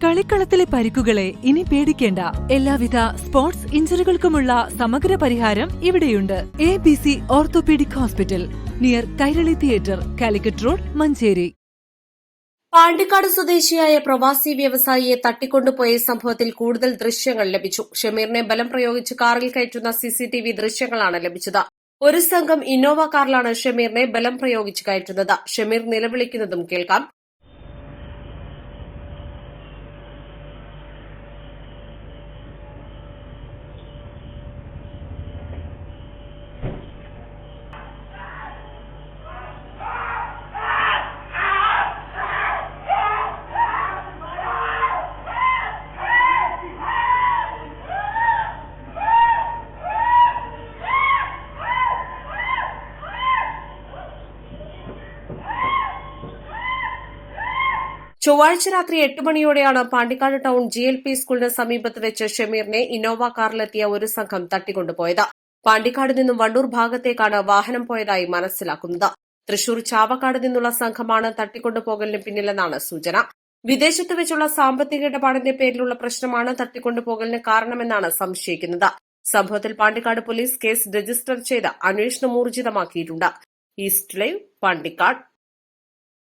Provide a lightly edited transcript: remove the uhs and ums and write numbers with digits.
കളിക്കളത്തിലെ പരിക്കുകളെ ഇനി പേടിക്കേണ്ട. എല്ലാവിധ സ്പോർട്സ് ഇഞ്ചുറികൾക്കുമുള്ള സമഗ്ര പരിഹാരം ഇവിടെയുണ്ട്. ABC orthopaedic hospital, near Kairali theatre, Calicut road, Manjeri. Pandikkad സ്വദേശിയായ പ്രവാസി വ്യവസായിയെ തട്ടിക്കൊണ്ടുപോയ സംഭവത്തിൽ കൂടുതൽ ദൃശ്യങ്ങൾ ലഭിച്ചു. ഷമീറിനെ ബലം പ്രയോഗിച്ച് കാറിൽ കയറ്റുന്ന CCTV ദൃശ്യങ്ങളാണ് ലഭിച്ചത്. ഒരു സംഘം ഇന്നോവ കാറിലാണ് ഷമീറിനെ ബലം പ്രയോഗിച്ച് കയറ്റുന്നത്. ഷമീർ നിലവിളിക്കുന്നതും കേൾക്കാം. ചൊവ്വാഴ്ച രാത്രി 8 മണിയോടെയാണ് പാണ്ടിക്കാട് ടൌൺ GLP സ്കൂളിന് സമീപത്ത് വെച്ച് ഷമീറിനെ ഇന്നോവ കാറിലെത്തിയ ഒരു സംഘം തട്ടിക്കൊണ്ടുപോയത്. പാണ്ടിക്കാട് നിന്നും വണ്ടൂർ ഭാഗത്തേക്കാണ് വാഹനം പോയതായി മനസ്സിലാക്കുന്നത്. തൃശൂർ ചാവക്കാട് നിന്നുള്ള സംഘമാണ് തട്ടിക്കൊണ്ടുപോകലിന് പിന്നിലെന്നാണ് സൂചന. വിദേശത്ത് വെച്ചുള്ള സാമ്പത്തിക ഇടപാടിന്റെ പേരിലുള്ള പ്രശ്നമാണ് തട്ടിക്കൊണ്ടുപോകലിന് കാരണമെന്നാണ് സംശയിക്കുന്നത്. സംഭവത്തിൽ പാണ്ടിക്കാട് പോലീസ് കേസ് രജിസ്റ്റർ ചെയ്ത് അന്വേഷണം ഊർജിതമാക്കിയിട്ടുണ്ട്. East live, Pandikkad.